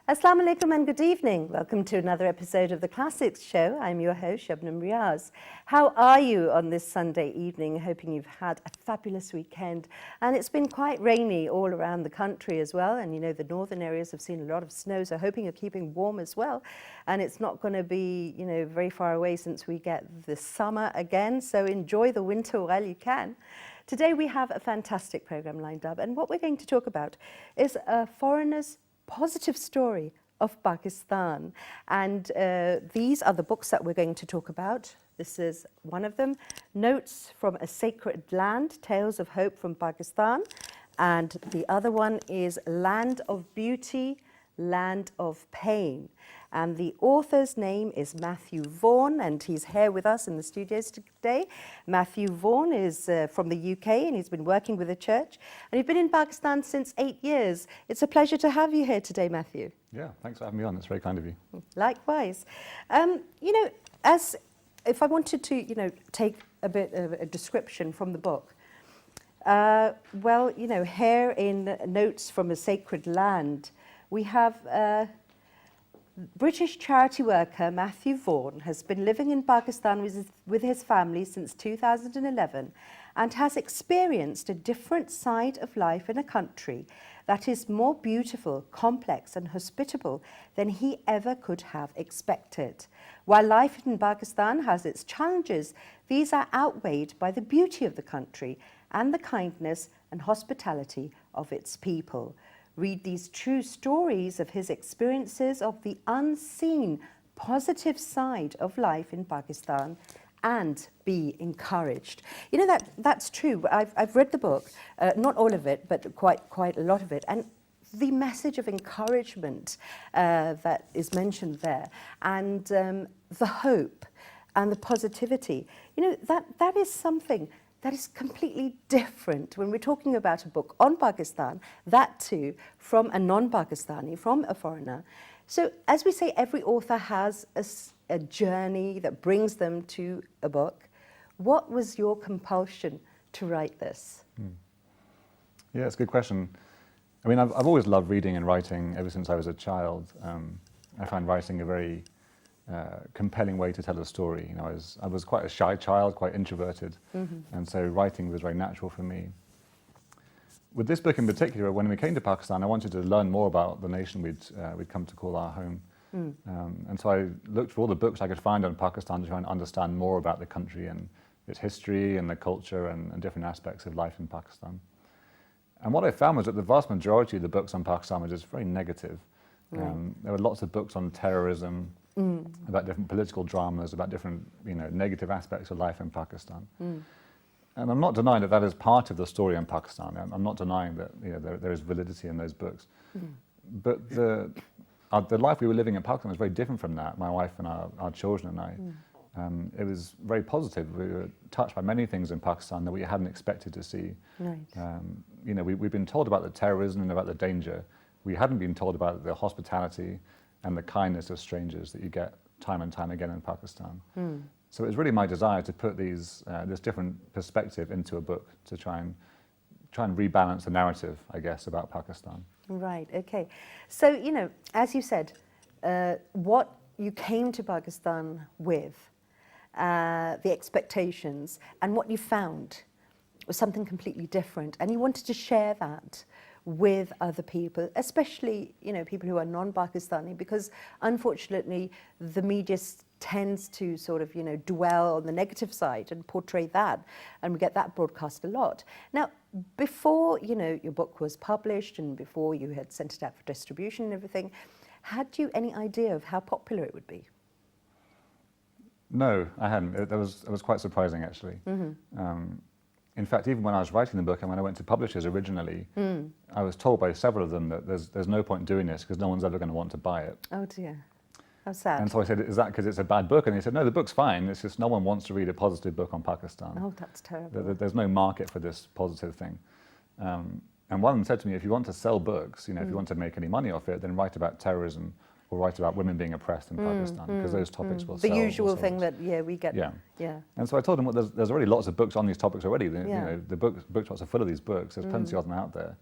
Assalamu alaikum and good evening. Welcome to another episode of the Classics Show. I'm your host, Shabnam Riaz. How are you on this Sunday evening? Hoping you've had a fabulous weekend. And it's been quite rainy all around the country as well. And you know, the northern areas have seen a lot of snow, so hoping you're keeping warm as well. And it's not going to be, you know, very far away since we get the summer again. So enjoy the winter while you can. Today we have a fantastic program lined up. And what we're going to talk about is a foreigner's positive story of Pakistan, and these are the books that we're going to talk about. This is one of them, Notes from a Sacred Land, Tales of Hope from Pakistan, and the other one is Land of Beauty, Land of Pain. And the author's name is Matthew Vaughan, and he's here with us in the studios today. Matthew Vaughan is from the UK, and he's been working with the church. And you've been in Pakistan since 8 years. It's a pleasure to have you here today, Matthew. Yeah, thanks for having me on. That's very kind of you. Likewise. You know, as if I wanted to, you know, take a bit of a description from the book, well, you know, here in Notes from a Sacred Land, we have British charity worker Matthew Vaughan has been living in Pakistan with his family since 2011 and has experienced a different side of life in a country that is more beautiful, complex and hospitable than he ever could have expected. While life in Pakistan has its challenges, these are outweighed by the beauty of the country and the kindness and hospitality of its people. Read these true stories of his experiences of the unseen positive side of life in Pakistan and be encouraged. You know, that's true. I've read the book, not all of it, but quite a lot of it. And the message of encouragement that is mentioned there, and the hope and the positivity, you know, that is something that is completely different when we're talking about a book on Pakistan, that too from a non-Pakistani, from a foreigner. So as we say, every author has a journey that brings them to a book. What was your compulsion to write this? Yeah, it's a good question. I mean, I've always loved reading and writing ever since I was a child. I find writing a very compelling way to tell a story. You know, I was quite a shy child, quite introverted, and so writing was very natural for me. With this book in particular, when we came to Pakistan, I wanted to learn more about the nation we'd come to call our home, and so I looked for all the books I could find on Pakistan to try and understand more about the country and its history and the culture and different aspects of life in Pakistan. And what I found was that the vast majority of the books on Pakistan were just very negative. There were lots of books on terrorism, about different political dramas, about different, you know, negative aspects of life in Pakistan. And I'm not denying that that is part of the story in Pakistan. I'm not denying that, you know, there is validity in those books. But the life we were living in Pakistan was very different from that. My wife and our children and I. It was very positive. We were touched by many things in Pakistan that we hadn't expected to see. Right. You know, we've been told about the terrorism and about the danger. We hadn't been told about the hospitality and the kindness of strangers that you get time and time again in Pakistan. So it was really my desire to put this different perspective into a book to try and rebalance the narrative, I guess, about Pakistan. Right, okay. So, you know, as you said, what you came to Pakistan with, the expectations, and what you found was something completely different. And you wanted to share that with other people, especially, you know, people who are non-Pakistani, because unfortunately the media tends to sort of, you know, dwell on the negative side and portray that, and we get that broadcast a lot. Now, before, you know, your book was published and before you had sent it out for distribution and everything, had you any idea of how popular it would be? No, I hadn't. It was quite surprising, actually. In fact, even when I was writing the book and when I went to publishers originally, I was told by several of them that there's no point doing this because no one's ever going to want to buy it. Oh dear, how sad. And so I said, is that because it's a bad book? And they said, no, the book's fine. It's just no one wants to read a positive book on Pakistan. Oh, that's terrible. There's no market for this positive thing. And one of them said to me, if you want to sell books, you know, if you want to make any money off it, then write about terrorism or write about women being oppressed in Pakistan, because those topics will The sell. usual thing that, we get. Yeah. Yeah. And so I told him, well, there's already lots of books on these topics already. You Yeah. know, the bookshops are full of these books. There's plenty of them out there.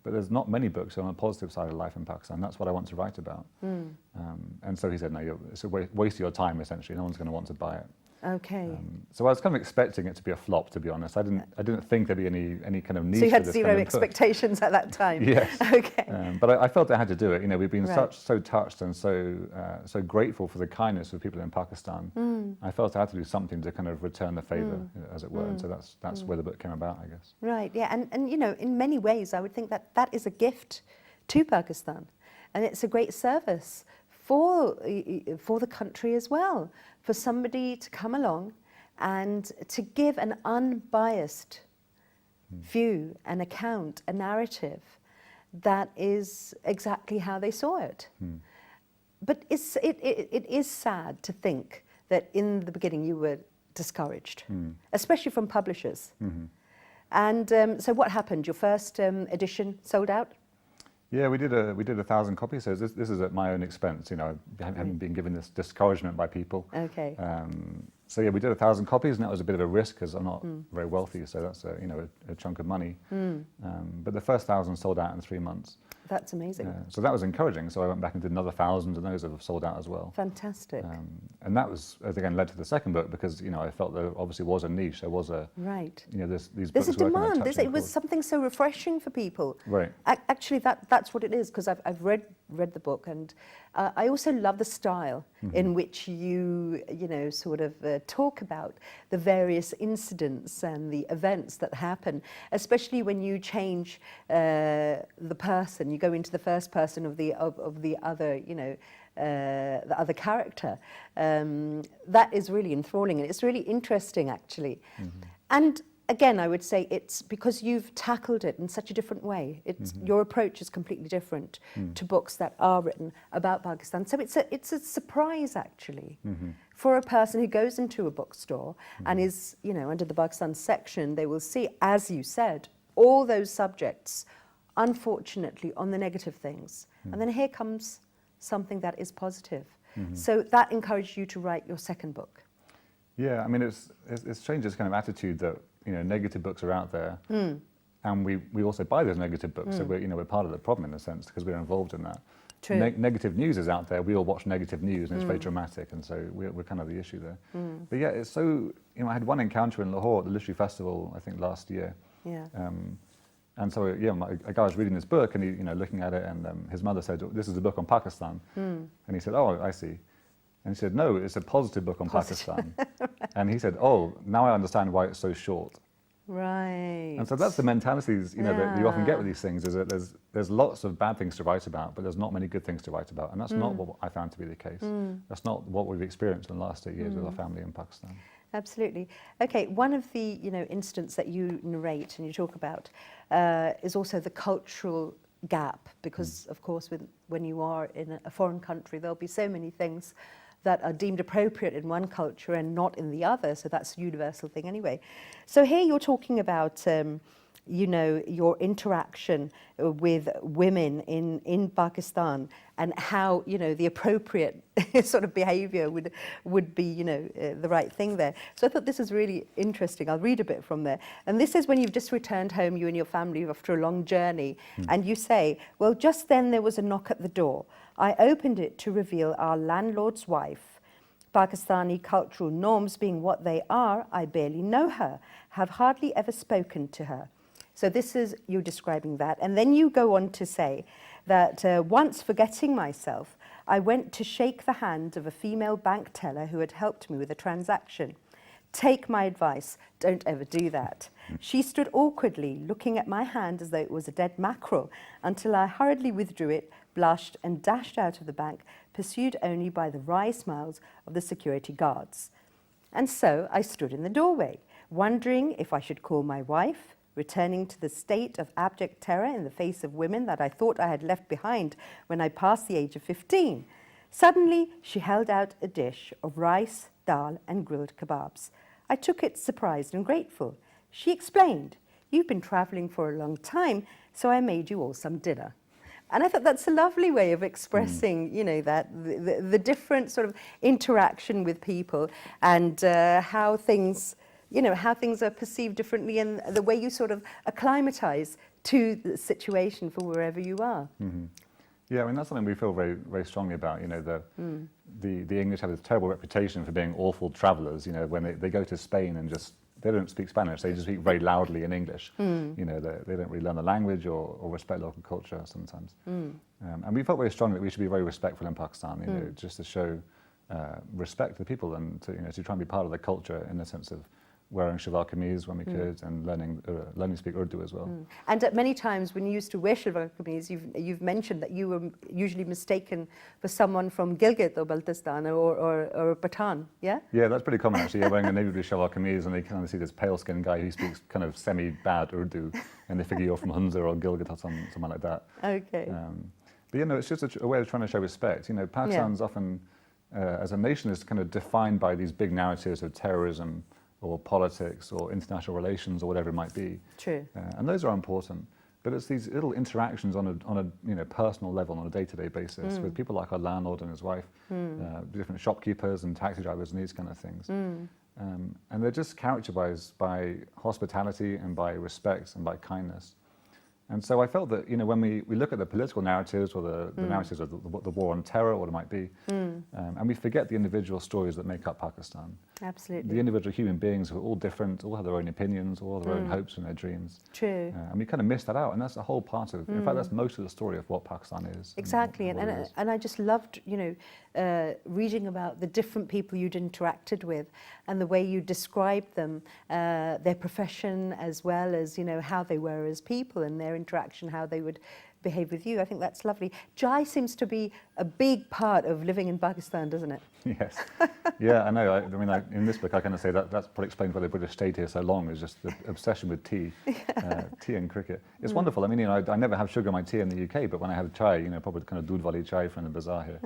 But there's not many books on the positive side of life in Pakistan. That's what I want to write about. And so he said, no, it's a waste of your time, essentially. No one's going to want to buy it. Okay. So I was kind of expecting it to be a flop, to be honest. I didn't think there'd be any kind of need So you for had this zero kind of book. expectations at that time? Yes. Okay. But I felt I had to do it. You know, we've been Right. so touched and so grateful for the kindness of people in Pakistan. I felt I had to do something to kind of return the favour, as it were. And so that's where the book came about, I guess. Right, yeah, and you know, in many ways, I would think that that is a gift to Pakistan, and it's a great service for the country as well, for somebody to come along and to give an unbiased view, an account, a narrative that is exactly how they saw it. But it is sad to think that in the beginning you were discouraged, especially from publishers. And so what happened? Your first edition sold out? Yeah, we did 1,000 copies. So this is at my own expense. You know, I haven't been given this discouragement by people. Okay. So yeah, we did 1,000 copies, and that was a bit of a risk because I'm not very wealthy. So that's a chunk of money. But the first 1,000 sold out in 3 months. That's amazing. So that was encouraging. So I went back and did another 1,000, and those have sold out as well. Fantastic. And that was, again, led to the second book because, you know, I felt there obviously was a niche. There was a, Right. you know, these There's books a were kind of demand. touching It was chords. something so refreshing for people. Right. Actually, that's what it is, because I've read the book, and I also love the style in which you know, sort of talk about the various incidents and the events that happen, especially when you change the person, you go into the first person of the other, you know, the other character. That is really enthralling, and it's really interesting, actually. And again, I would say it's because you've tackled it in such a different way. Your approach is completely different to books that are written about Pakistan. So it's a surprise, actually, for a person who goes into a bookstore and is, you know, under the Pakistan section. They will see, as you said, all those subjects, unfortunately, on the negative things. And then here comes something that is positive. So that encouraged you to write your second book. Yeah, I mean, it's changed this kind of attitude that, you know, negative books are out there, and we also buy those negative books. So we're part of the problem in a sense because we're involved in that. True. Negative news is out there. We all watch negative news, and it's very dramatic, and so we're kind of the issue there. But yeah, it's so, you know, I had one encounter in Lahore at the Literary Festival, I think last year. Yeah. And so yeah, a guy was reading this book and he, you know, looking at it, and his mother said, "This is a book on Pakistan," and he said, "Oh, I see." And he said, "No, it's a positive book on Pakistan." And he said, "Oh, now I understand why it's so short." Right. And so that's the mentalities, you know, that you often get with these things, is that there's lots of bad things to write about, but there's not many good things to write about. And that's not what I found to be the case. That's not what we've experienced in the last 8 years with our family in Pakistan. Absolutely. Okay, one of the, you know, incidents that you narrate and you talk about is also the cultural gap, because of course when you are in a foreign country, there'll be so many things that are deemed appropriate in one culture and not in the other. So that's a universal thing anyway. So here you're talking about, you know, your interaction with women in Pakistan and how, you know, the appropriate sort of behavior would be, you know, the right thing there. So I thought this is really interesting. I'll read a bit from there. And this is when you've just returned home, you and your family, after a long journey. And you say, "Well, just then there was a knock at the door. I opened it to reveal our landlord's wife. Pakistani cultural norms being what they are, I barely know her, have hardly ever spoken to her." So this is you describing that. And then you go on to say that once, forgetting myself, I went to shake the hand of a female bank teller who had helped me with a transaction. Take my advice, don't ever do that. She stood awkwardly, looking at my hand as though it was a dead mackerel, until I hurriedly withdrew it, blushed, and dashed out of the bank, pursued only by the wry smiles of the security guards. And so I stood in the doorway, wondering if I should call my wife, returning to the state of abject terror in the face of women that I thought I had left behind when I passed the age of 15. Suddenly, she held out a dish of rice, dal, and grilled kebabs. I took it surprised and grateful. She explained, "You've been traveling for a long time, so I made you all some dinner." And I thought that's a lovely way of expressing, you know, that the different sort of interaction with people and how things, you know, how things are perceived differently and the way you sort of acclimatize to the situation for wherever you are. Mm-hmm. Yeah, I mean, that's something we feel very, very strongly about. You know, the English have this terrible reputation for being awful travelers. You know, when they go to Spain and just, they don't speak Spanish, they just speak very loudly in English. You know, they don't really learn the language or respect local culture sometimes. And we felt very strongly that we should be very respectful in Pakistan, you know, just to show respect to the people and to, you know, to try and be part of the culture in the sense of wearing shalwar kameez when we could and learning to speak Urdu as well. And many times when you used to wear shalwar kameez, you've mentioned that you were usually mistaken for someone from Gilgit or Baltistan or Pathan, yeah? Yeah, that's pretty common actually. You're wearing a navy blue shalwar kameez and they kind of see this pale-skinned guy who speaks kind of semi-bad Urdu and they figure you're from Hunza or Gilgit or something like that. Okay. But you know, it's just a way of trying to show respect. You know, Pakistan's often, as a nation, is kind of defined by these big narratives of terrorism or politics or international relations or whatever it might be. True. And those are important. But it's these little interactions on a you know, personal level on a day-to-day basis with people like our landlord and his wife, different shopkeepers and taxi drivers and these kind of things. And they're just characterized by hospitality and by respect and by kindness. And so I felt that, you know, when we look at the political narratives or the narratives of the war on terror or what it might be, and we forget the individual stories that make up Pakistan. Absolutely. The individual human beings who are all different, all have their own opinions, all have their own hopes and their dreams. True. And we kind of miss that out, and that's a whole part of, in fact, that's most of the story of what Pakistan is. Exactly, and what it is. and I just loved, you know, reading about the different people you'd interacted with and the way you described them, their profession as well as, you know, how they were as people and their interaction, how they would behave with you. I think that's lovely. Chai seems to be a big part of living in Pakistan, doesn't it? Yes. Yeah, I know. I mean, in this book, I kind of say that's probably explains why the British stayed here so long, is just the obsession with tea, tea and cricket. It's wonderful. I mean, you know, I never have sugar in my tea in the UK, but when I have chai, you know, probably kind of doodh wali chai from the bazaar here,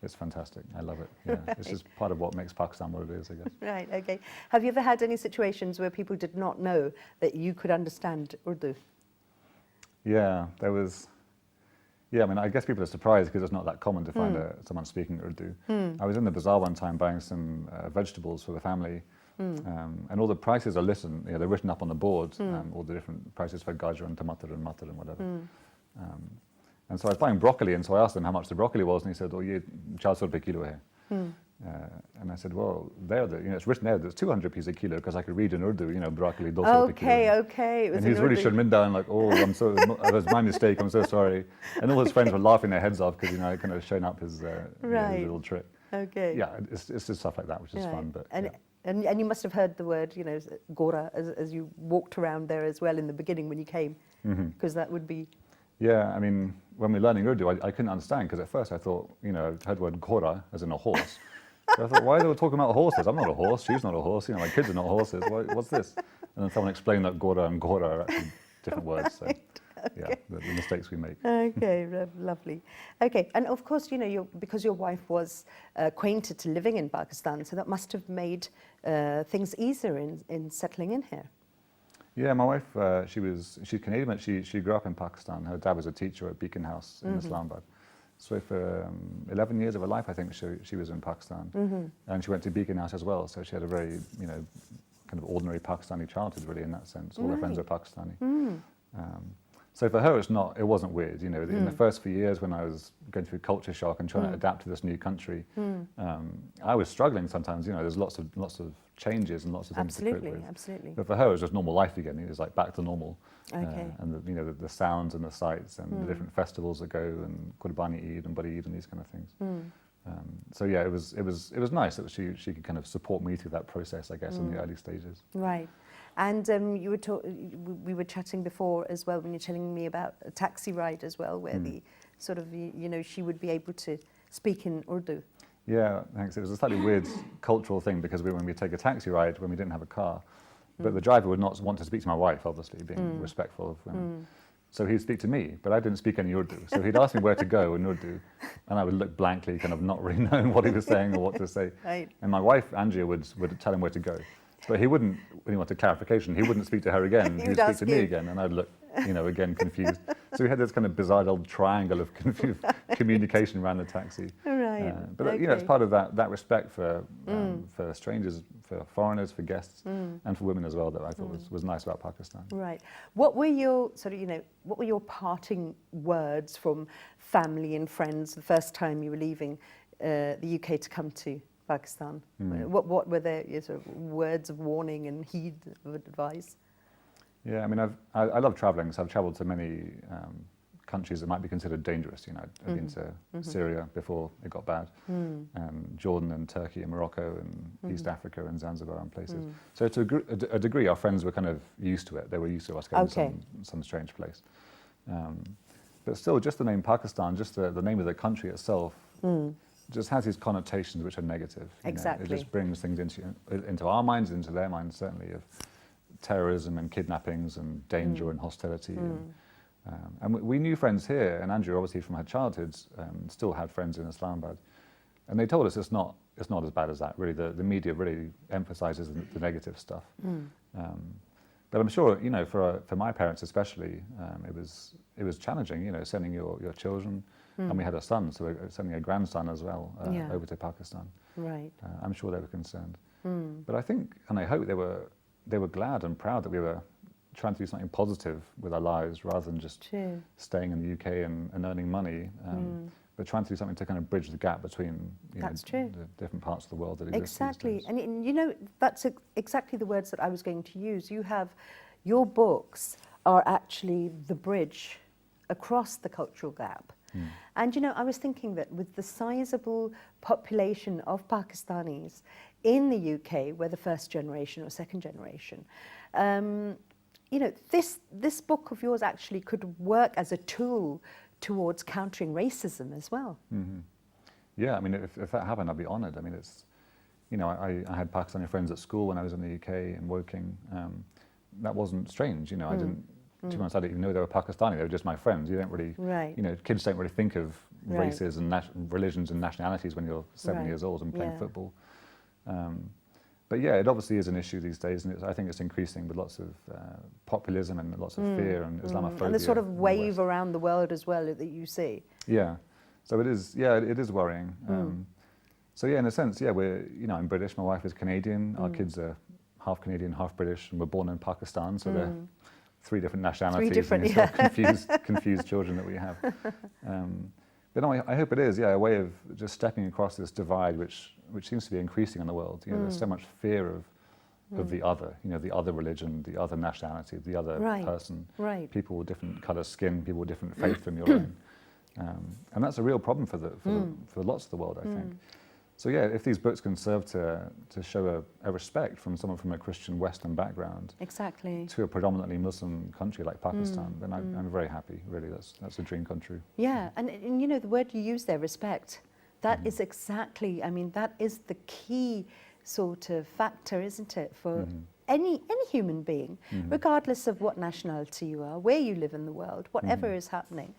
it's fantastic. I love it. Yeah, it's just part of what makes Pakistan what it is, I guess. Right, okay. Have you ever had any situations where people did not know that you could understand Urdu? Yeah, there was. Yeah, I mean, I guess people are surprised because it's not that common to find someone speaking Urdu. I was in the bazaar one time buying some vegetables for the family, and all the prices are listed, you know, they're written up on the board, all the different prices for gajar and tomato and matar and whatever. And so I was buying broccoli, and so I asked him how much the broccoli was, and he said, "Oh, ye 400 rupees kilo hai." And I said, well, there, you know, it's written there, there's 200 rupees a kilo, because I could read in Urdu, you know, broccoli, 200 rupees kilo. Okay. It was and he was really sharminda and like, oh, I'm so, it was my mistake, I'm so sorry. And all his friends were laughing their heads off because, you know, I kind of shown up his, you know, his little trick. Okay. Yeah, it's just stuff like that, which is fun. But and you must have heard the word, you know, gora, as you walked around there as well in the beginning when you came, because that would be... Yeah, I mean, when we were learning Urdu, I couldn't understand, because at first I thought, you know, I heard the word gora, as in a horse. So I thought, why are they talking about horses? I'm not a horse, she's not a horse, you know, my kids are not horses, what's this? And then someone explained that gora and gora are actually different words, so yeah, the mistakes we make. Okay, lovely. Okay, and of course, you know, because your wife was acquainted to living in Pakistan, so that must have made things easier in settling in here. Yeah, my wife, she's Canadian, but she grew up in Pakistan. Her dad was a teacher at Beacon House in Islamabad. So for 11 years of her life, I think she was in Pakistan. And she went to Beacon House as well, so she had a very, you know, kind of ordinary Pakistani childhood, really, in that sense. All her friends are Pakistani. So for her, it wasn't weird, you know. In the first few years when I was going through culture shock and trying to adapt to this new country, I was struggling sometimes, you know, there's lots of changes and lots of things to cope with. Absolutely. But for her, it was just normal life again. It was like back to normal. Okay. And you know, the sounds and the sights and the different festivals that go, and Qurbani Eid and Bari Eid and these kind of things. So yeah, it was nice that she could kind of support me through that process, I guess, in the early stages. Right. And we were chatting before as well when you're telling me about a taxi ride as well, where the sort of, you know, she would be able to speak in Urdu. Yeah, thanks. It was a slightly weird cultural thing, because when we take a taxi ride, when we didn't have a car, but the driver would not want to speak to my wife, obviously, being respectful of women. So he'd speak to me, but I didn't speak any Urdu. So he'd ask me where to go in Urdu, and I would look blankly, kind of not really knowing what he was saying or what to say. Right. And my wife, Angia, would tell him where to go. But he wouldn't, when he wanted clarification, he wouldn't speak to her again. He would speak to me again, and I'd look you know, again confused. So we had this kind of bizarre old triangle of communication around the taxi. Right. But you know, it's part of that respect for strangers, for foreigners, for guests, and for women as well, that I thought was nice about Pakistan. Right. What were your sort of, you know, what were your parting words from family and friends the first time you were leaving the UK to come to Pakistan? What were their sort of words of warning and heed of advice? Yeah, I mean, I love traveling, so I've traveled to many countries that might be considered dangerous. You know, I've been to Syria before it got bad, Jordan and Turkey and Morocco and East Africa and Zanzibar and places. So to a degree, our friends were kind of used to it. They were used to us going to some strange place. But still, just the name Pakistan, just the name of the country itself, just has these connotations which are negative. Exactly. It just brings things into our minds, into their minds, certainly, of terrorism and kidnappings and danger and hostility. And we knew friends here, and Andrew, obviously from her childhood, still had friends in Islamabad. And they told us it's not as bad as that, really. The media really emphasizes the negative stuff. But I'm sure, you know, for my parents especially, it was challenging, you know, sending your children, and we had a son, so we're sending a grandson as well over to Pakistan. Right. I'm sure they were concerned. But I think, and I hope they were glad and proud that we were trying to do something positive with our lives rather than just staying in the UK and earning money, but trying to do something to kind of bridge the gap between the different parts of the world that exist. Exactly. And you know, that's exactly the words that I was going to use. Your books are actually the bridge across the cultural gap. And you know, I was thinking that with the sizable population of Pakistanis in the UK, whether first generation or second generation, you know, this book of yours actually could work as a tool towards countering racism as well. Yeah, I mean, if that happened, I'd be honoured. I mean, it's, you know, I had Pakistani friends at school when I was in the UK and Woking. That wasn't strange, you know. I didn't, to be honest, I didn't even know they were Pakistani. They were just my friends. You don't really, you know, kids don't really think of races and religions and nationalities when you're 7 years old and playing football. But yeah, it obviously is an issue these days, and I think it's increasing with lots of populism and lots of fear and Islamophobia. And the sort of wave around the world as well that you see. Yeah, so it is. Yeah, it is worrying. So yeah, in a sense, yeah, you know, I'm British. My wife is Canadian. Our kids are half Canadian, half British, and we're born in Pakistan. So they're three different nationalities. Sort of confused children that we have. But no, I hope it is, yeah, a way of just stepping across this divide, which seems to be increasing in the world. You know, there's so much fear of the other, you know, the other religion, the other nationality, the other person. People with different colour skin, people with different faith from your own. And that's a real problem for lots of the world, I think. So yeah, if these books can serve to show a respect from someone from a Christian Western background to a predominantly Muslim country like Pakistan, then I'm very happy, really. That's a dream come true. Yeah, and you know, the word you use there, respect, that is exactly, I mean, that is the key sort of factor, isn't it, for any human being, regardless of what nationality you are, where you live in the world, whatever is happening.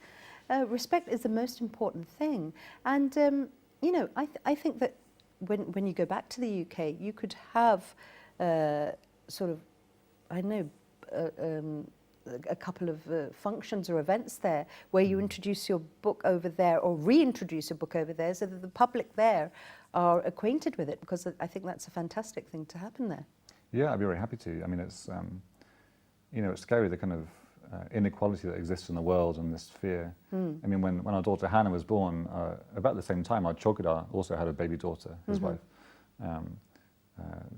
Respect is the most important thing. And you know, I think that when you go back to the UK, you could have sort of, I don't know, a couple of functions or events there where you introduce your book over there or reintroduce your book over there so that the public there are acquainted with it, because I think that's a fantastic thing to happen there. Yeah, I'd be very happy to. I mean, it's, you know, it's scary, the kind of inequality that exists in the world and this fear. I mean, when our daughter Hannah was born, about the same time, our chowkidar also had a baby daughter, his wife,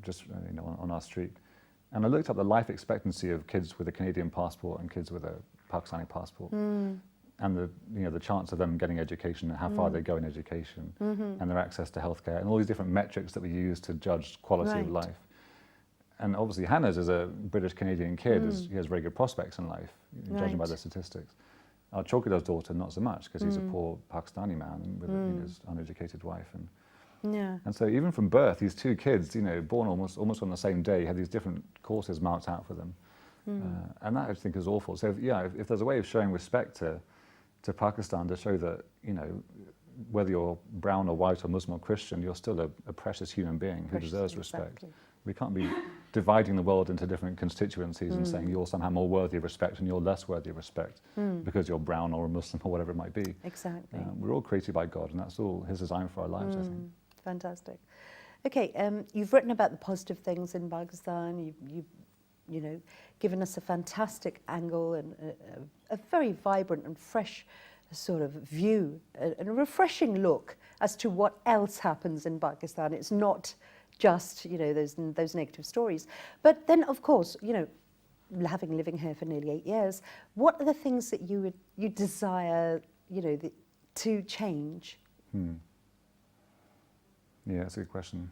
just you know, on our street. And I looked up the life expectancy of kids with a Canadian passport and kids with a Pakistani passport, and the chance of them getting education and how far they go in education, and their access to healthcare, and all these different metrics that we use to judge quality of life. And obviously Hannah's, as a British Canadian kid, he has very good prospects in life, judging by the statistics. Our chowkidar's daughter, not so much, because he's a poor Pakistani man with his uneducated wife. And so even from birth, these two kids, you know, born almost on the same day, had these different courses marked out for them. And that, I think, is awful. So if there's a way of showing respect to Pakistan, to show that, you know, whether you're brown or white or Muslim or Christian, you're still a precious human being who deserves respect. We can't be dividing the world into different constituencies and saying you're somehow more worthy of respect and you're less worthy of respect because you're brown or a Muslim or whatever it might be. Exactly. We're all created by God, and that's all His design for our lives, I think. Fantastic. Okay, you've written about the positive things in Pakistan. You know, given us a fantastic angle and a very vibrant and fresh sort of view and a refreshing look as to what else happens in Pakistan. It's not just, you know, those negative stories. But then, of course, you know, living here for nearly 8 years, what are the things that you desire, you know, to change? Yeah, that's a good question.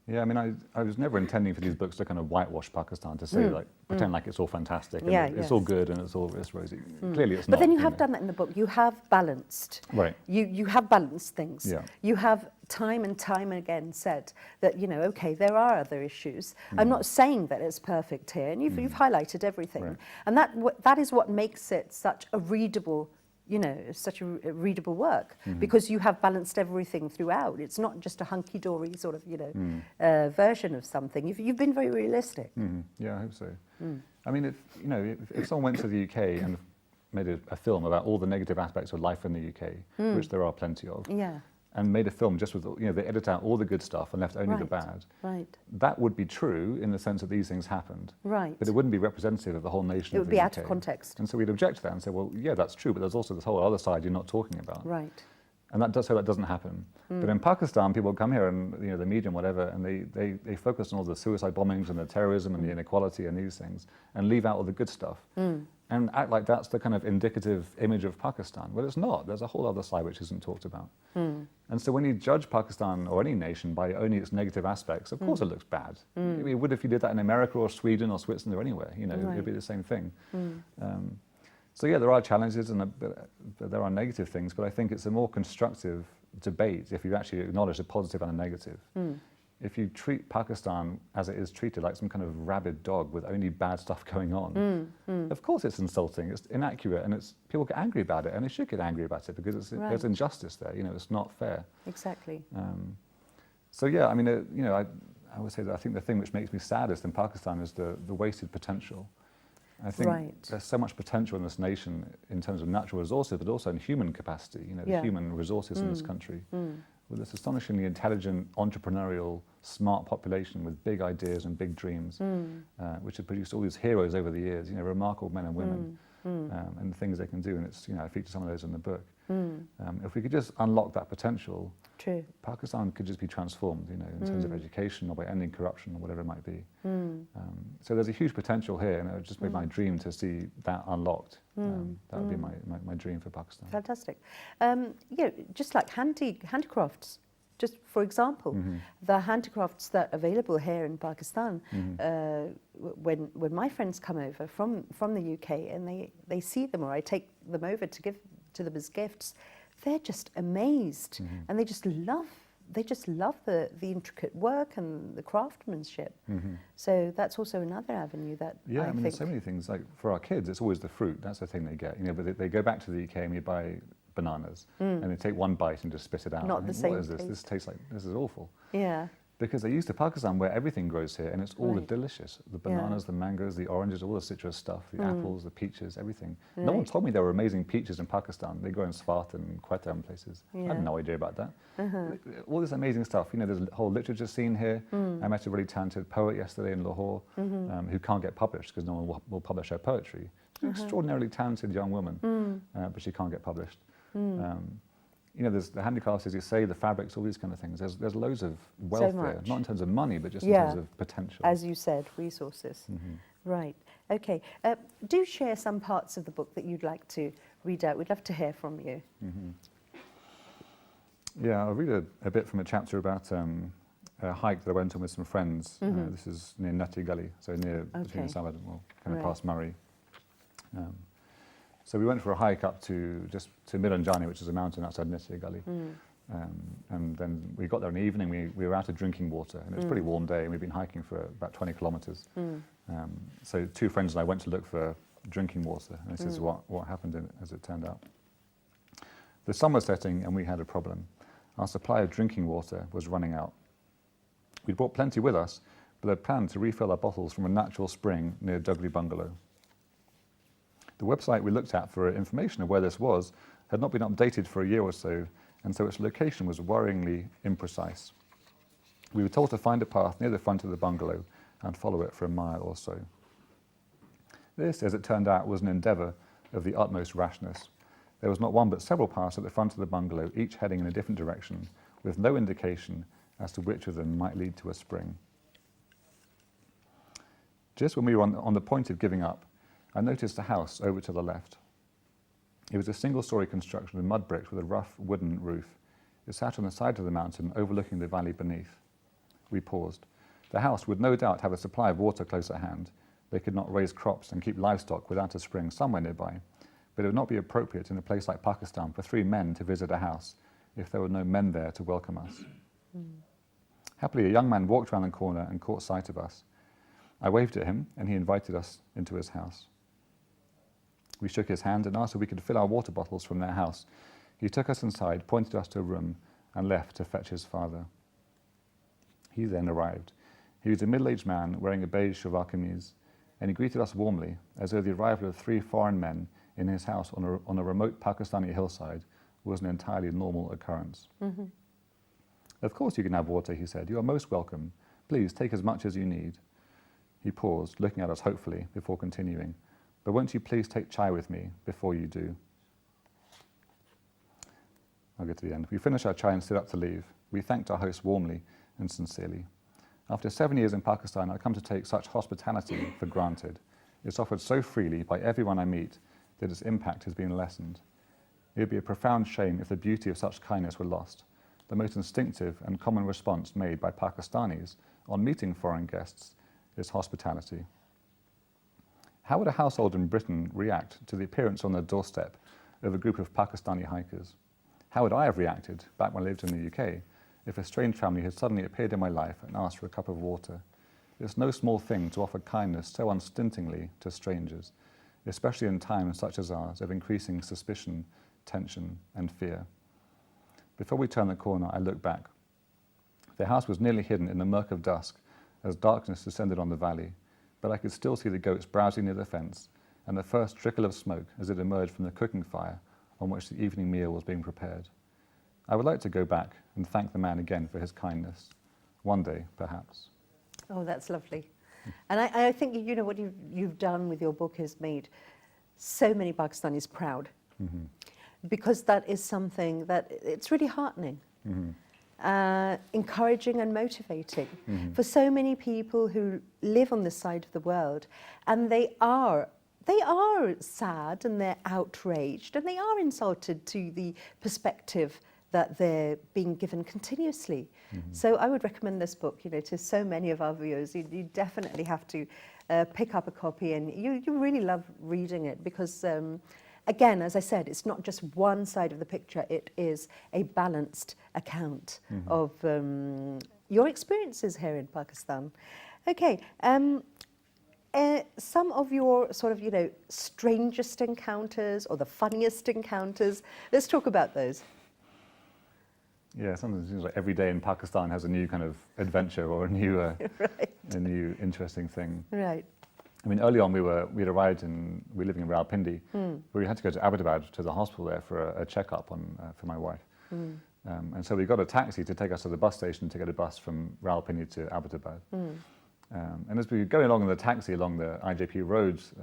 Yeah, I mean, I was never intending for these books to kind of whitewash Pakistan, to say, like, pretend like it's all fantastic and it's all good and it's rosy. Clearly it's not. But then you have done that in the book. You have balanced. Right. You have balanced things. Yeah. You have time and time again said that, you know, okay, there are other issues. I'm not saying that it's perfect here, and you've highlighted everything. Right. And that is what makes it such a readable, you know, such a readable work, because you have balanced everything throughout. It's not just a hunky-dory sort of, you know, version of something. You've been very realistic. Yeah, I hope so. I mean, if someone went to the UK and made a film about all the negative aspects of life in the UK, which there are plenty of, Yeah. and made a film just with, you know, they edit out all the good stuff and left only the bad, Right. that would be true in the sense that these things happened. Right. But it wouldn't be representative of the whole nation It of would the be UK. out of context. And so we'd object to that and say, well, yeah, that's true, but there's also this whole other side you're not talking about. Right. And that doesn't happen. But in Pakistan, people come here and, you know, the media and whatever, and they focus on all the suicide bombings and the terrorism and the inequality and these things, and leave out all the good stuff. And act like that's the kind of indicative image of Pakistan. Well, it's not. There's a whole other side which isn't talked about. And so when you judge Pakistan or any nation by only its negative aspects, of course it looks bad. It would if you did that in America or Sweden or Switzerland or anywhere. You know, it'd be the same thing. So yeah, there are challenges and there are negative things, but I think it's a more constructive debate if you actually acknowledge the positive and the negative. If you treat Pakistan as it is treated, like some kind of rabid dog with only bad stuff going on, of course it's insulting, it's inaccurate, and people get angry about it, and they should get angry about it because there's injustice there. You know, it's not fair. Exactly. So yeah, I mean, you know, I would say that I think the thing which makes me saddest in Pakistan is the wasted potential. I think there's so much potential in this nation in terms of natural resources, but also in human capacity, you know, the human resources in this country. With this astonishingly intelligent, entrepreneurial, smart population with big ideas and big dreams, which have produced all these heroes over the years, you know, remarkable men and women, and the things they can do. And it's, you know, I feature some of those in the book. If we could just unlock that potential, Pakistan could just be transformed, you know, in terms of education or by ending corruption or whatever it might be. So there's a huge potential here, and it would just be my dream to see that unlocked. That would be my dream for Pakistan. Fantastic. You know, just like handicrafts, just for example, the handicrafts that are available here in Pakistan, when my friends come over from the UK and they see them, or I take them over to give to them as gifts, they're just amazed, and they just love the intricate work and the craftsmanship. So that's also another avenue that I mean, think. there's so many things. Like for our kids, it's always the fruit. That's the thing they get. You know, but they go back to the UK and we buy bananas, and they take one bite and just spit it out. Not the same What is this? taste. This tastes like, this is awful. Yeah. Because they're used to Pakistan where everything grows here and it's all delicious. The bananas, the mangoes, the oranges, all the citrus stuff, the apples, the peaches, everything. No one told me there were amazing peaches in Pakistan. They grow in Swat and Quetta and places. I had no idea about that. All this amazing stuff. You know, there's a whole literature scene here. I met a really talented poet yesterday in Lahore who can't get published because no one will publish her poetry. She's an extraordinarily talented young woman, but she can't get published. You know, there's the handicrafts, as you say, the fabrics, all these kind of things. There's loads of wealth there, not in terms of money, but just in terms of potential. As you said, resources. Right. Okay. Do share some parts of the book that you'd like to read out. We'd love to hear from you. Yeah, I'll read a bit from a chapter about a hike that I went on with some friends. This is near Nutty Gully, so near between Islamabad and kind of past Murray. So we went for a hike up to Miranjani, which is a mountain outside Nutty Gully. And then we got there in the evening, we were out of drinking water, and it was a pretty warm day, and we'd been hiking for about 20 kilometres. So two friends and I went to look for drinking water, and this is what happened as it turned out. The sun was setting and we had a problem. Our supply of drinking water was running out. We'd brought plenty with us, but had planned to refill our bottles from a natural spring near Duggley Bungalow. The website we looked at for information of where this was had not been updated for a year or so, and so its location was worryingly imprecise. We were told to find a path near the front of the bungalow and follow it for a mile or so. This, as it turned out, was an endeavour of the utmost rashness. There was not one but several paths at the front of the bungalow, each heading in a different direction, with no indication as to which of them might lead to a spring. Just when we were on the point of giving up, I noticed a house over to the left. It was a single-storey construction of mud bricks with a rough wooden roof. It sat on the side of the mountain overlooking the valley beneath. We paused. The house would no doubt have a supply of water close at hand. They could not raise crops and keep livestock without a spring somewhere nearby, but it would not be appropriate in a place like Pakistan for 3 men to visit a house if there were no men there to welcome us. Happily, a young man walked around the corner and caught sight of us. I waved at him, and he invited us into his house. We shook his hand and asked if we could fill our water bottles from their house. He took us inside, pointed us to a room, and left to fetch his father. He then arrived. He was a middle-aged man wearing a beige shalwar kameez, and he greeted us warmly, as though the arrival of 3 foreign men in his house on a remote Pakistani hillside was an entirely normal occurrence. Mm-hmm. Of course you can have water, he said. You are most welcome. Please take as much as you need. He paused, looking at us hopefully, before continuing. But won't you please take chai with me before you do? I'll get to the end. We finished our chai and stood up to leave. We thanked our host warmly and sincerely. After 7 years in Pakistan, I've come to take such hospitality for granted. It's offered so freely by everyone I meet that its impact has been lessened. It would be a profound shame if the beauty of such kindness were lost. The most instinctive and common response made by Pakistanis on meeting foreign guests is hospitality. How would a household in Britain react to the appearance on their doorstep of a group of Pakistani hikers? How would I have reacted back when I lived in the UK if a strange family had suddenly appeared in my life and asked for a cup of water? It's no small thing to offer kindness so unstintingly to strangers, especially in times such as ours of increasing suspicion, tension, and fear. Before we turned the corner, I looked back. The house was nearly hidden in the murk of dusk as darkness descended on the valley, but I could still see the goats browsing near the fence and the first trickle of smoke as it emerged from the cooking fire on which the evening meal was being prepared. I would like to go back and thank the man again for his kindness. One day, perhaps. Oh, that's lovely. And I think, you know, what you've done with your book has made so many Pakistanis proud. Mm-hmm. Because that is something that it's really heartening, encouraging and motivating for so many people who live on this side of the world, and they are sad and they're outraged and they are insulted to the perspective that they're being given continuously. So I would recommend this book, you know, to so many of our viewers. You definitely have to pick up a copy, and you really love reading it because. Again, as I said, it's not just one side of the picture, it is a balanced account of your experiences here in Pakistan. Okay, some of your sort of, you know, strangest encounters or the funniest encounters, let's talk about those. Yeah, sometimes it seems like every day in Pakistan has a new kind of adventure or a new, right. a new interesting thing. Right. I mean, early on we were living in Rawalpindi, but we had to go to Abbottabad to the hospital there for a checkup for my wife. And so we got a taxi to take us to the bus station to get a bus from Rawalpindi to Abbottabad. And as we were going along in the taxi along the IJP roads,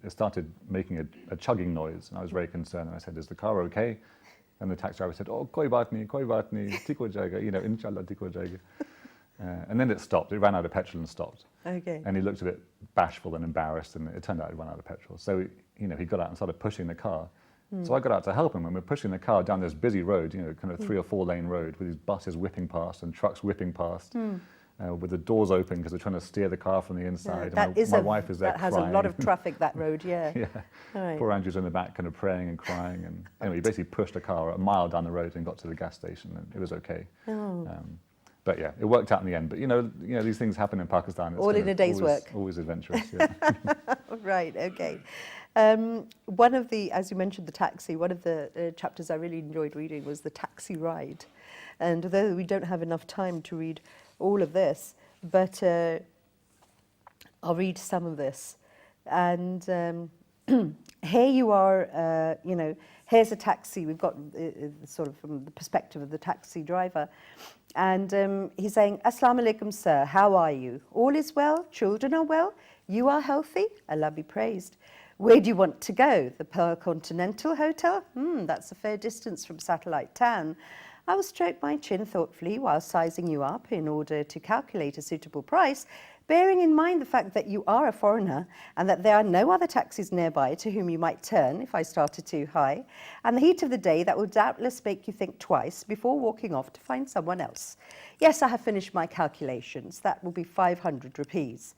it started making a chugging noise, and I was very concerned. And I said, "Is the car okay?" And the taxi driver said, "Oh, koi baat nahi, theek ho jayega, you know, inshallah theek ho jayega." And then it stopped. It ran out of petrol and stopped. Okay. And he looked a bit bashful and embarrassed, and it turned out he'd run out of petrol. So, you know, he got out and started pushing the car. So I got out to help him, and we're pushing the car down this busy road, you know, kind of 3 or 4 lane road with these buses whipping past and trucks whipping past, with the doors open because they're trying to steer the car from the inside. Yeah, and my wife is there that has crying. a lot of traffic, that road, yeah. Yeah. Right. Poor Andrew's in the back kind of praying and crying. And anyway, he basically pushed the car a mile down the road and got to the gas station, and it was okay. Oh. But yeah, it worked out in the end. But you know, these things happen in Pakistan. It's All in a day's work. Always adventurous. Yeah. Right. Okay. One of the, as you mentioned, the taxi. One of the chapters I really enjoyed reading was the taxi ride, and although we don't have enough time to read all of this, but I'll read some of this. And here you are, you know, here's a taxi. We've got sort of from the perspective of the taxi driver. And he's saying, Assalamu alaikum, sir. How are you? All is well? Children are well? You are healthy? Allah be praised. Where do you want to go? The Pearl Continental Hotel? That's a fair distance from Satellite Town. I will stroke my chin thoughtfully while sizing you up in order to calculate a suitable price, bearing in mind the fact that you are a foreigner and that there are no other taxis nearby to whom you might turn if I started too high, and the heat of the day that will doubtless make you think twice before walking off to find someone else. Yes, I have finished my calculations. That will be 500 rupees.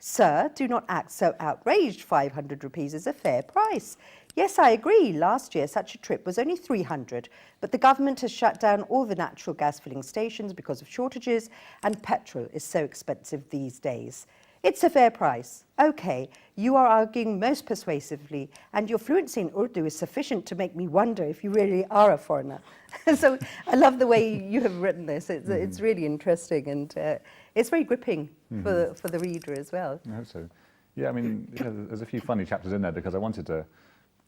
Sir, do not act so outraged. 500 rupees is a fair price. Yes, I agree. Last year, such a trip was only 300, but the government has shut down all the natural gas filling stations because of shortages, and petrol is so expensive these days. It's a fair price. Okay, you are arguing most persuasively, and your fluency in Urdu is sufficient to make me wonder if you really are a foreigner. So I love the way you have written this. It's really interesting, and it's very gripping for the reader as well. I hope so. Yeah, I mean, there's a few funny chapters in there because I wanted to,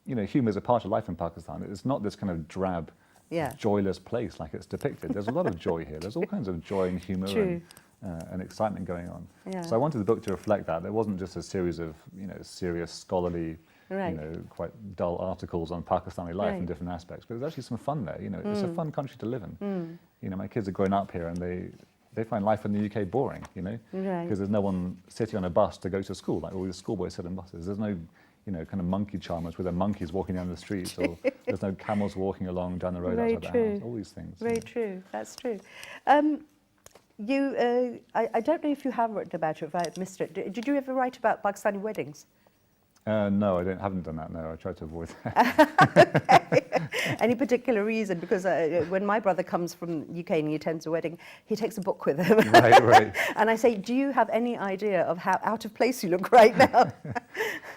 humour is a part of life in Pakistan. It's not this kind of drab, joyless place like it's depicted. There's a lot of joy here. There's all kinds of joy and humour and excitement going on. Yeah. So I wanted the book to reflect that. There wasn't just a series of, serious, scholarly, quite dull articles on Pakistani life and different aspects, but there's actually some fun there. It's a fun country to live in. My kids are growing up here and they find life in the UK boring, because there's no one sitting on a bus to go to school, like all these schoolboys sit on buses. There's no, kind of monkey charmers with their monkeys walking down the streets, or there's no camels walking along down the road outside the house, all these things. Very true, that's true. I don't know if you have written about it, if I missed it. Did you ever write about Pakistani weddings? No, I haven't done that, no. I tried to avoid that. Okay. Any particular reason? Because when my brother comes from UK and he attends a wedding, he takes a book with him. Right. And I say, do you have any idea of how out of place you look right now?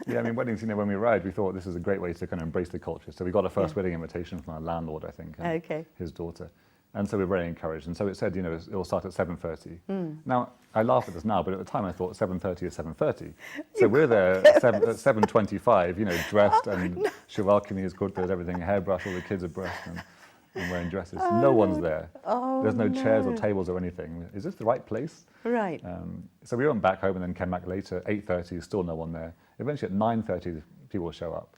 Yeah, I mean, weddings, when we arrived, we thought this is a great way to kind of embrace the culture. So we got a first wedding invitation from our landlord, I think, and his daughter. And so we're very encouraged. And so it said, it will start at 7:30. Now, I laugh at this now, but at the time I thought 7:30 is 7:30. So we're there at 7:25, dressed, and Shivalkini is good, there's everything, hairbrush, all the kids are dressed and wearing dresses. No one's there. There's no chairs or tables or anything. Is this the right place? Right. So we went back home and then came back later. 8:30, still no one there. Eventually at 9:30, people show up.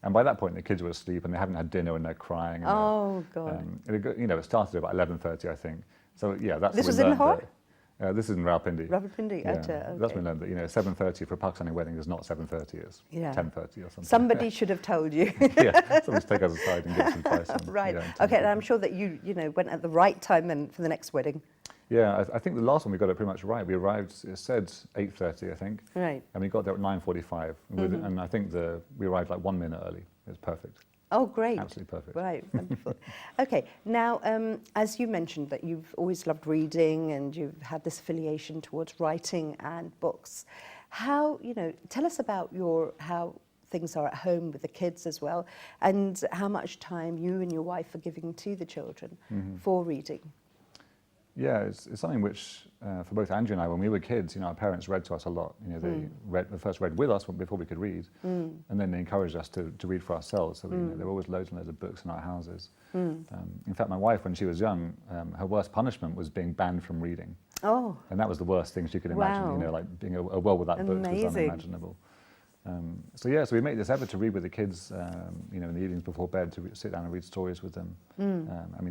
And by that point, the kids were asleep and they haven't had dinner and they're crying. And God. It started at about 11:30, I think. So, yeah, that's This when was we in learned Lahore? this is in Rawalpindi. Rawalpindi, Yeah. okay. That's when we learned that, 7:30 for a Pakistani wedding is not 7:30, it's 10:30 or something. Somebody should have told you. Yeah, somebody's take us aside and give us advice. Right. Okay, and I'm sure that you went at the right time then for the next wedding. Yeah, I think the last one we got it pretty much right. We arrived, it said 8:30, I think. Right. And we got there at 9:45. And I think we arrived like 1 minute early. It was perfect. Oh, great. Absolutely perfect. Right, wonderful. Okay, now, as you mentioned that you've always loved reading and you've had this affiliation towards writing and books. How, tell us about how things are at home with the kids as well, and how much time you and your wife are giving to the children for reading. Yeah, it's something which, for both Andrew and I, when we were kids, our parents read to us a lot. They first read with us before we could read, and then they encouraged us to read for ourselves. So there were always loads and loads of books in our houses. In fact, my wife, when she was young, her worst punishment was being banned from reading. Oh. And that was the worst thing she could imagine, Wow. like being a world without books was unimaginable. So we made this effort to read with the kids, in the evenings before bed, to sit down and read stories with them.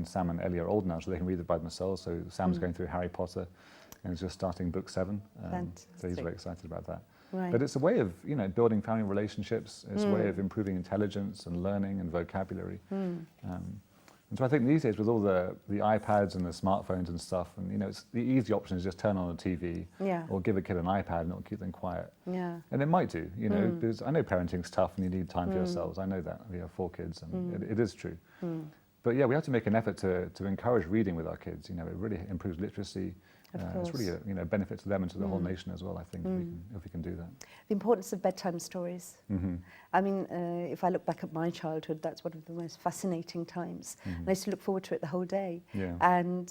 Sam and Ellie are old now, so they can read it by themselves. So Sam's going through Harry Potter, and he's just starting book 7. So he's very excited about that. Right. But it's a way of, building family relationships. It's a way of improving intelligence and learning and vocabulary. And so I think these days, with all the iPads and the smartphones and stuff, and it's the easy option is just turn on a TV or give a kid an iPad and it'll keep them quiet. Yeah. And it might do, because I know parenting's tough and you need time for yourselves. I know that. We have 4 kids and it is true. But yeah, we have to make an effort to encourage reading with our kids. It really improves literacy. It's really a benefit to them and to the whole nation as well, I think, if we can do that. The importance of bedtime stories. I mean, if I look back at my childhood, that's one of the most fascinating times. And I used to look forward to it the whole day. Yeah. And,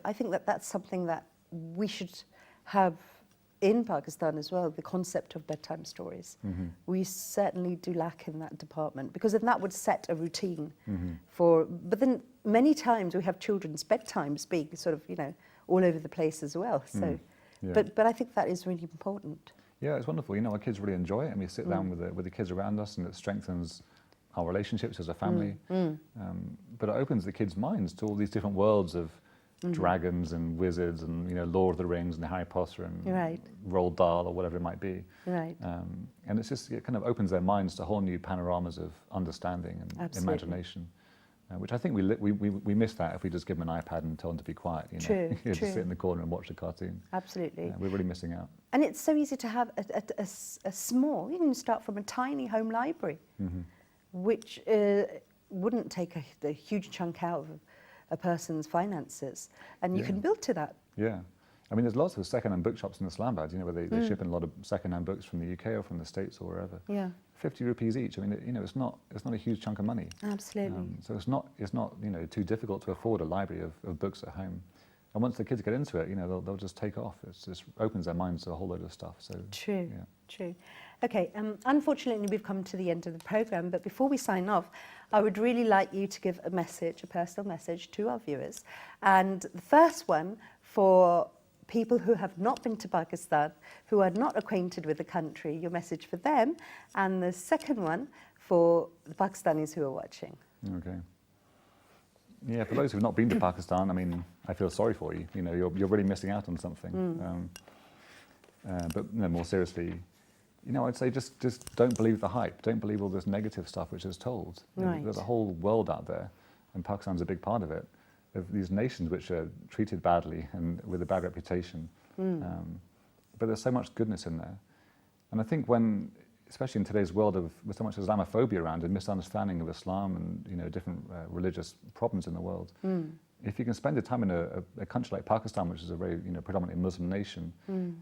I think that that's something that we should have in Pakistan as well, the concept of bedtime stories. Mm-hmm. We certainly do lack in that department, because then that would set a routine Mm-hmm. but then many times we have children's bedtimes being sort of, all over the place as well. So, Yeah. but I think that is really important. Yeah, it's wonderful. Our kids really enjoy it, and we sit down with the kids around us, and it strengthens our relationships as a family. But it opens the kids' minds to all these different worlds of dragons and wizards and Lord of the Rings and Harry Potter and Right. Roald Dahl or whatever it might be. Right. And it kind of opens their minds to whole new panoramas of understanding and Absolutely. imagination, which I think we miss that if we just give them an iPad and tell them to be quiet. True, Just true. sit in the corner and watch a cartoon. Absolutely. We're really missing out. And it's so easy to have a small, you can start from a tiny home library, which wouldn't take a huge chunk out of a person's finances, and you Yeah. can build to that. Yeah. I mean, there's lots of second-hand bookshops in Islamabad, where they ship in a lot of second-hand books from the UK or from the States or wherever. Yeah, 50 rupees each. I mean, it's not a huge chunk of money. absolutely. So it's not too difficult to afford a library of books at home. And once the kids get into it, they'll just take off. It just opens their minds to a whole load of stuff. So True, yeah. true. Okay, unfortunately we've come to the end of the programme, but before we sign off, I would really like you to give a personal message to our viewers. And the first one for people who have not been to Pakistan, who are not acquainted with the country, your message for them, and the second one for the Pakistanis who are watching. Okay. Yeah, for those who've not been to Pakistan, I mean, I feel sorry for you. You're really missing out on something. But more seriously, I'd say just don't believe the hype. Don't believe all this negative stuff which is told. Right. There's a whole world out there, and Pakistan's a big part of it, of these nations which are treated badly and with a bad reputation. But there's so much goodness in there. And I think especially in today's world with so much Islamophobia around and misunderstanding of Islam and different religious problems in the world, if you can spend your time in a country like Pakistan, which is a very predominantly Muslim nation,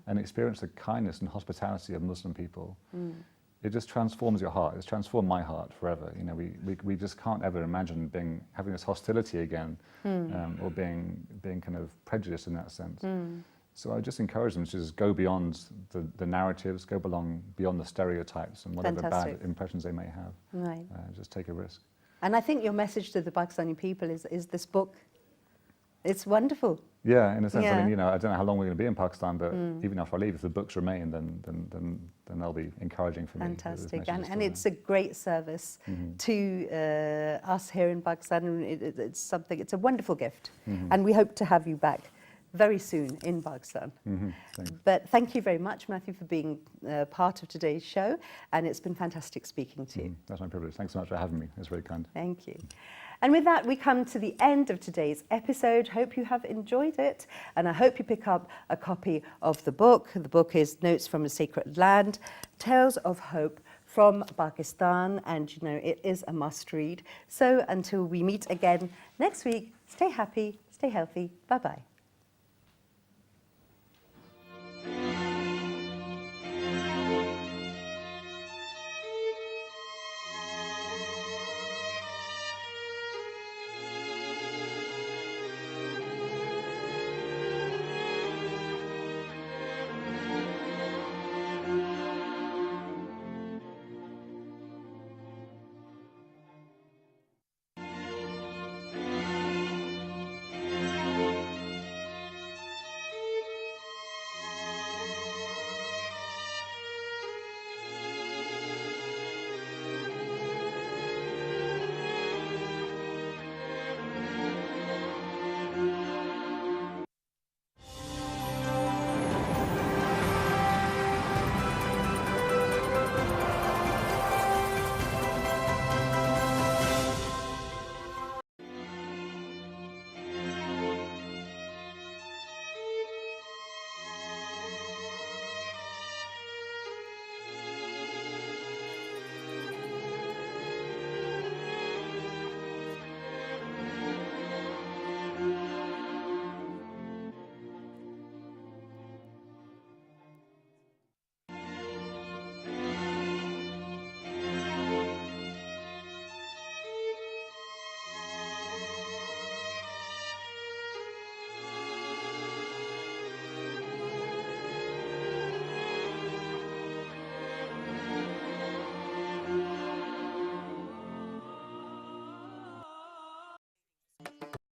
and experience the kindness and hospitality of Muslim people, it just transforms your heart. It's transformed my heart forever. We just can't ever imagine having this hostility again, or being kind of prejudiced in that sense. So I just encourage them to just go beyond the narratives, go beyond the stereotypes and whatever Fantastic. bad impressions they may have. Right. Just take a risk. And I think your message to the Pakistani people is this book. It's wonderful. Yeah, in a sense. Yeah. I mean, I don't know how long we're going to be in Pakistan, but even after I leave, if the books remain, then they'll be encouraging for me. Fantastic. And it's a great service to us here in Pakistan. It's a wonderful gift. And we hope to have you back very soon in Pakistan. Thanks. But thank you very much, Matthew, for being part of today's show. And it's been fantastic speaking to you. That's my privilege. Thanks so much for having me. It's very kind. Thank you. And with that, we come to the end of today's episode. Hope you have enjoyed it. And I hope you pick up a copy of the book. The book is Notes from a Sacred Land, Tales of Hope from Pakistan. And, it is a must read. So until we meet again next week, stay happy, stay healthy. Bye-bye.